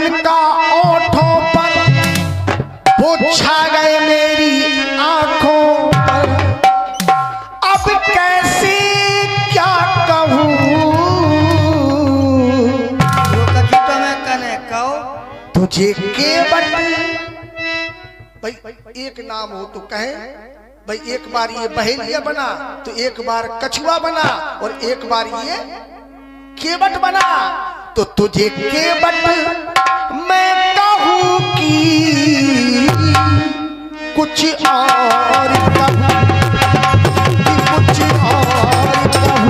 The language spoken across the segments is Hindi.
जिनका ओठों पर वो छा गए मेरी आंखों पर। अब कैसे क्या कहूँ तो मैं कने कहो तुझे केवट। भाई एक नाम हो तो कहे भाई, एक बार ये बहेलिया बना तो एक बार कछुआ बना और एक बार ये केवट बना। तो तुझे केवट मैं कहूँ कि कुछ और कहूँ, कि कुछ और कहूँ,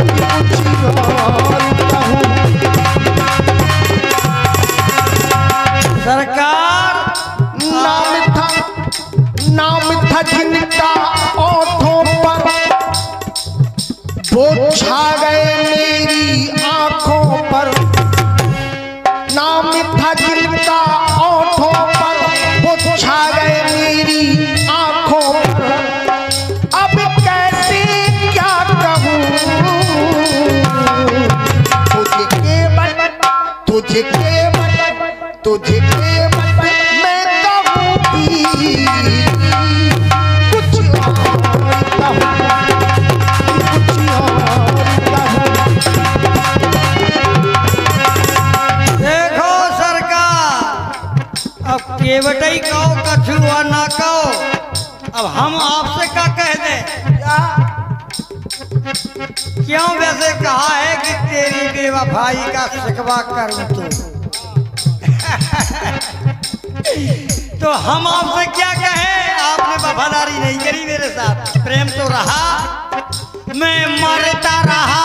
कि कुछ और कहूँ। सरकार नाम था जिनका ओठों पर वो छा गए मेरी आंखों पर। नाम था जिनका ओठों पर वो छा गए मेरी आंखों पर। अब कैसे क्या कहूँ तुझे केवट, तुझे केवट, तुझे केवट मैं कहूँ कि कुछ और कहूँ, कुछ और कहूँ। देखो सरकार, अब केवट ही कहो कछुआ ना कहो, अब हम आपसे क्या कह दें? क्यों वैसे कहा है कि तेरी बेवफाई का शिकवा करूं तो हम आपसे क्या कहें? आपने वफादारी नहीं करी मेरे साथ, प्रेम तो रहा, मैं मरता रहा,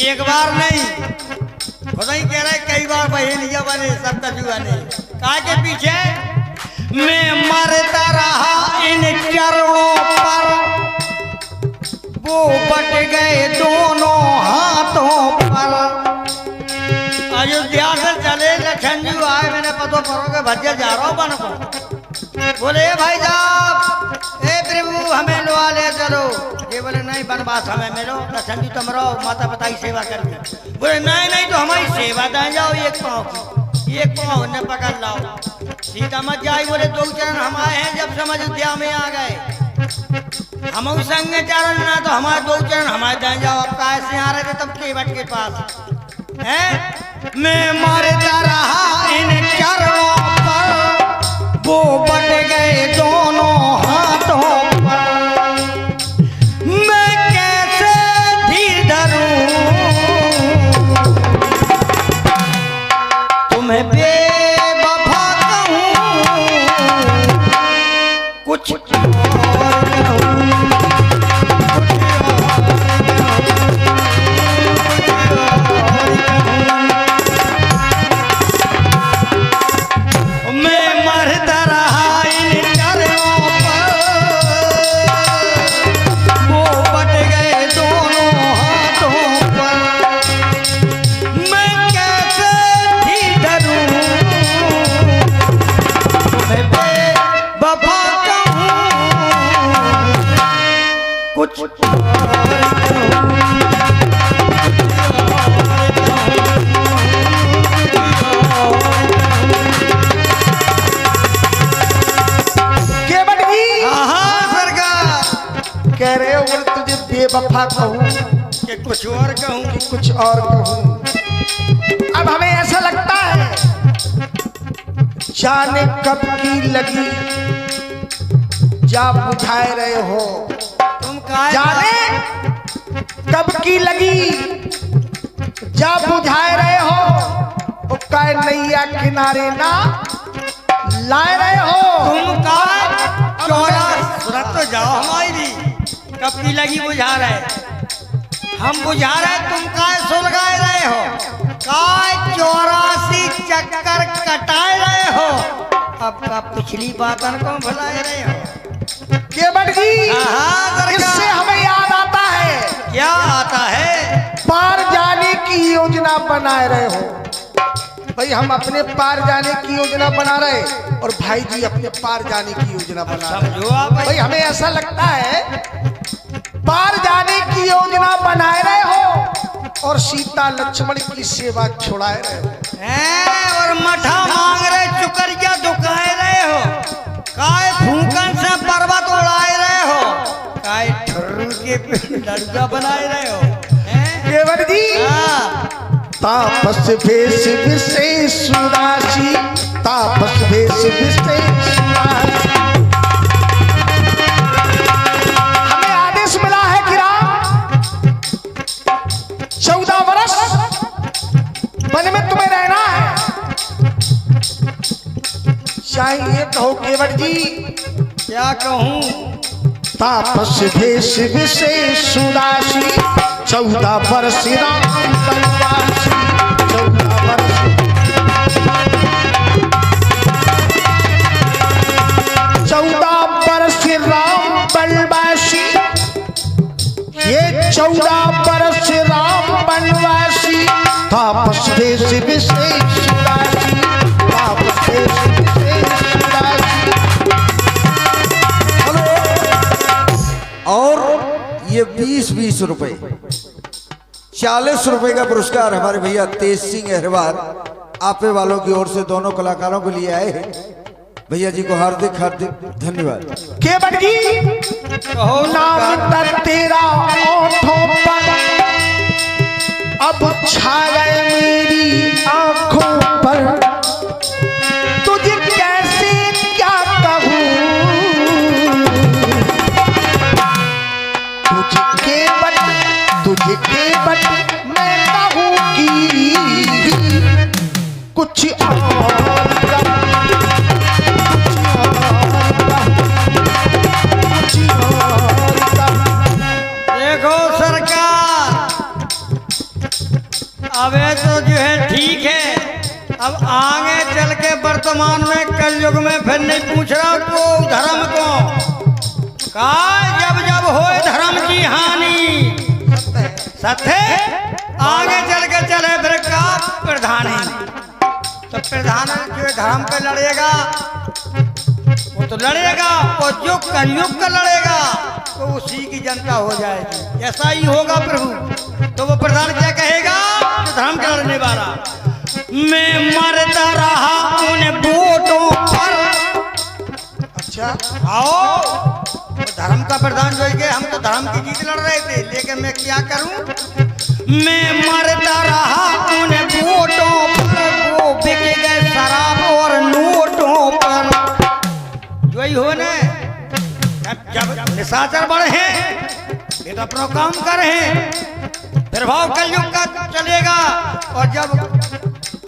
एक बार नहीं, खुदा ही कह रहे कई बार बहेलिया बने सब कछुआ ने। कहा के पीछे मैं मरता रहा इन चरणों पर, वो बट गए दोनों हाथों पर। अयोध्या से चले लखन जी आए, मैंने पतो परो के भज्जे जा रहा हूँ बन को। बोले भाई साहब, ए प्रभु हमें लुआ ले चलो। ये बोले नहीं बनवास हमें मिलो, लखन जी तुम रहो, माता पिता की सेवा करिए। बोले नहीं नहीं तो हमारी सेवा दे जाओ, एक पाँव की, एक पाँव ने पकड़ लाओ, सीता मत जाई। बोले दो चरण हम आए हैं जब से अयोध्या में आ गए, हम संग चरण ना तो हमारे दो चरण हमारे दे जाओ। अब कैसे आ रहे थे तब केवट के पास है? मैं मरता रहा इन चरणों पर, वो बट गए दोनों हाथों पर। मैं कैसे धीर धरूं तुम्हें बेवफा कहूं, कुछ और कहूं, कह रहे हो तुझे बेवफा कहूँ कि कुछ और कहूँ, कि कुछ और कहूँ। अब हमें ऐसा लगता है जाने कब की लगी जा बुझाए रहे हो तुम जाने कब की लगी जा बुझाए रहे हो, वो काय नैया किनारे ना लाए रहे हो। तुम का चौरा सुरत तो जाओ हमारी, कब की लगी बुझा रहे, हम बुझा रहे, तुम काय सुलगाए रहे हो, काय 84 चक्कर कटाए रहे हो। अब का पिछली बातन को भुलाए रहे हो। केवट जी इससे हमें याद आता है, क्या आता है? पार जाने की योजना बनाए रहे हो। भाई हम अपने पार जाने की योजना बना रहे और भाई जी अपने पार जाने की योजना बना रहे। भाई हमें ऐसा लगता है पार जाने की योजना बनाए रहे हो और सीता लक्ष्मण की सेवा छुड़ाए रहे हो। और मठा मांग रहे चुकरिया दुखाए रहे हो, काय फूकन से पर्वत उड़ाए रहे हो, काय ठर्रू के लड़का बनाए रहे हो। केवट जी तापस भेष विशेष सुरासी, तापस भेष विशेष सुरासी। हमें आदेश मिला है कि राम 14 वर्ष वन में तुम्हें रहना है। चाहिए कहो केवट जी। क्या कहूँ? तापस भेष विशेष सुरासी, 14 वर्ष राम बनवासी, 14 वर्ष। 14 वर्ष राम बनवासी, ये 14 वर्ष राम बनवासी। तापस भेष विशेष सुरासी, तापस भेष विशेष सुरासी। और ये 20-20 रुपए 40 रुपए का पुरस्कार हमारे भैया तेज सिंह अहरवाल आपे वालों की ओर से दोनों कलाकारों को लिए आए हैं। भैया जी को हार्दिक हार्दिक धन्यवाद। केवट जी नाम तेरा ओठों पर अब छा गए मेरी आंखों पर, तुझे कैसे क्या कहूँ, तुझे केवट मैं कहूँ कि कुछ और देखो सरकार, अब ये तो जो है ठीक है, अब आगे चल के वर्तमान में कलयुग में फिर नहीं पूछ रहा को धर्म को का, जब जब होए धर्म की हानि सत्य आगे चल के चले फिर का प्रधान है। तो प्रधान जो धर्म पे लड़ेगा वो तो लड़ेगा, और जो कलयुग का लड़ेगा तो उसी की जनता हो जाएगी। ऐसा ही होगा प्रभु। तो वो प्रधान क्या कहेगा? जो धर्म के लड़ने वाला, मैं मरता रहा उन वोटों पर। अच्छा आओ धर्म का प्रधान जो है, हम तो धर्म की जीत लड़ रहे थे, लेकिन मैं क्या करूं? मैं मरता रहा उन वोटों पर, वो बिक गए शराब और नोटों पर। जो ही हो ना, जब निशाचर बढ़े हैं ये तो अपना काम कर रहे हैं, प्रभाव कलयुग का चलेगा। और जब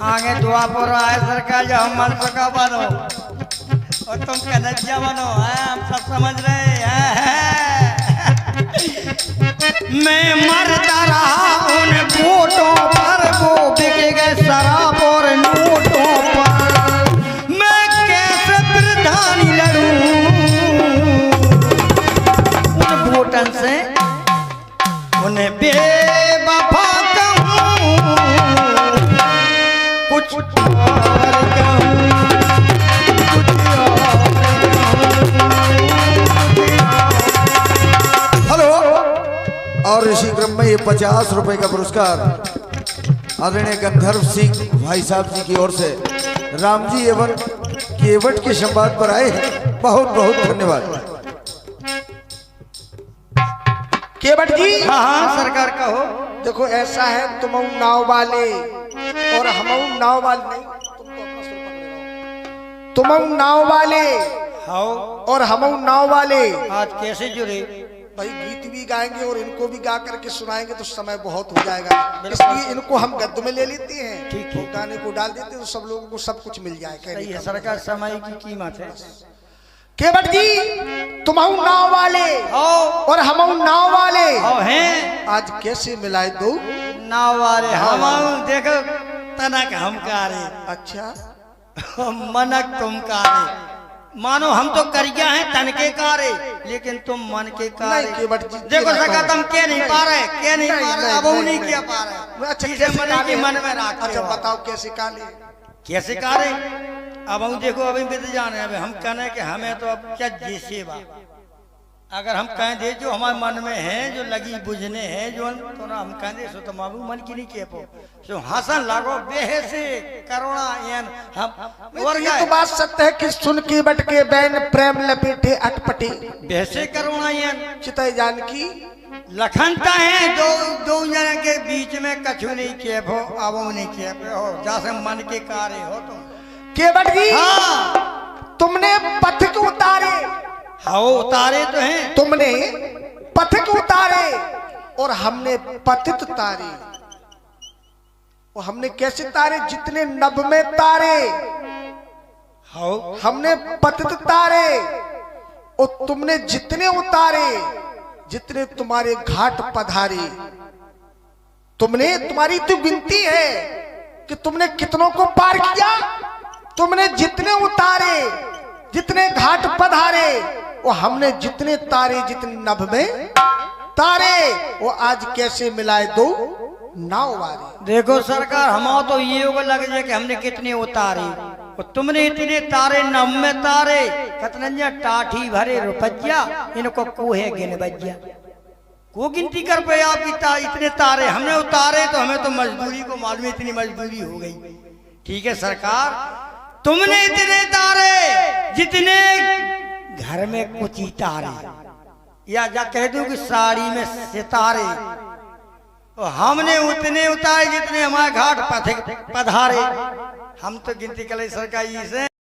आगे द्वापर आए सरकार, जब हम मन सका बनो और तुम कन्हैया बनो, हम सब समझ रहे हैं। मैं मरता रहा उन वोटों पर, वो बिक गए शराब और नोटों पर। मैं कैसे प्रधानी लड़ूं उन वोटन से, उन्हें बेवफा कहूं, कुछ और कहूं। हेलो। और इसी क्रम में ये 50 रुपए का पुरस्कार आदरणीय गंधर्व सिंह भाई साहब जी की ओर से राम जी एवं केवट के संवाद पर आए हैं। बहुत बहुत धन्यवाद। केवट जी हाँ हाँ सरकार का हो। देखो ऐसा है, तुम नाव वाले और हम नाव वाले नहीं, तुम तो अपना सुर पकड़े रहो। तुम नाव वाले हाँ और हम नाव वाले आज कैसे जुड़े? भाई गीत भी गाएंगे और इनको भी गा करके सुनाएंगे तो समय बहुत हो जाएगा, इसलिए इनको हम गद्य में ले लेते हैं। ठीक तो है। गाने को डाल देते हैं तो सब लोगों को सब कुछ मिल जाए। सही है सरकार, समय की कीमत है। केवट जी तुम नाव वाले आओ और हम नाव वाले आओ हैं आज कैसे मिलाए दो? नाव वाले हम देखो, तनक हम कारे, अच्छा मनक तुम कारे। मानो हम तो करिया हैं तन के कारे, लेकिन तुम मन के कारे। नहीं केवट जी, देखो सका तुम के नहीं पा रहे, के नहीं पा रहे, अब नहीं किया पा रहे। अच्छा जिसे कैसे मन की काले? मन में रखते अच्छा हो। बताओ कैसे काले? कैसे कारे? अब हम देखो अभी बीत जाने, अभी हम कहने कि हमें तो अब क्या जैसे बा, अगर हम कहें दे जो हमारे मन में है जो लगी बुझने हैं जो तो ना हम कहें दे सो तो माबू मन की नहीं कह पो सो हसन लागो बेहे से करुणा यान हम और ये तो बात सत्य है कि सुन की बट के बैन प्रेम लपेटे अटपटे बेसे करुणा यान चितई जानकी लखनता है दो दो जन के बीच में कछु नहीं केप हो अब नहीं केप हो जैसे मन के कार्य हो तुम केवट जी हाँ तुमने पथिक उतारे हाँ उतारे तो हैं तुमने पथिक उतारे और हमने पतित तारे और हमने कैसे तारे जितने नभ में तारे हाँ हमने पतित तारे और तुमने जितने उतारे जितने तुम्हारे घाट पधारे तुमने तुम्हारी तो गिनती है कि तुमने कितनों को पार किया तुमने जितने उतारे जितने घाट पधारे और हमने जितने तारे जितने नभ में तारे वो आज कैसे मिलाए दो नाव वारे देखो सरकार हम तो ये लग जाए कि हमने कितने उतारे और तुमने इतने तारे नभ में तारे कतनंजा टाठी भरे रुपया इनको कोहे गिन बज्या को गिनती कर पे आप इतने तारे हमने उतारे तो हमें तो मजदूरी को मालूम इतनी मजदूरी हो गई ठीक है सरकार तुमने इतने तारे जितने घर में कुछ ही तारे या जा कह दूं कि साड़ी में सितारे तो हमने उतने उतारे जितने हमारे घाट पधारे हम तो गिनती कर सरकार से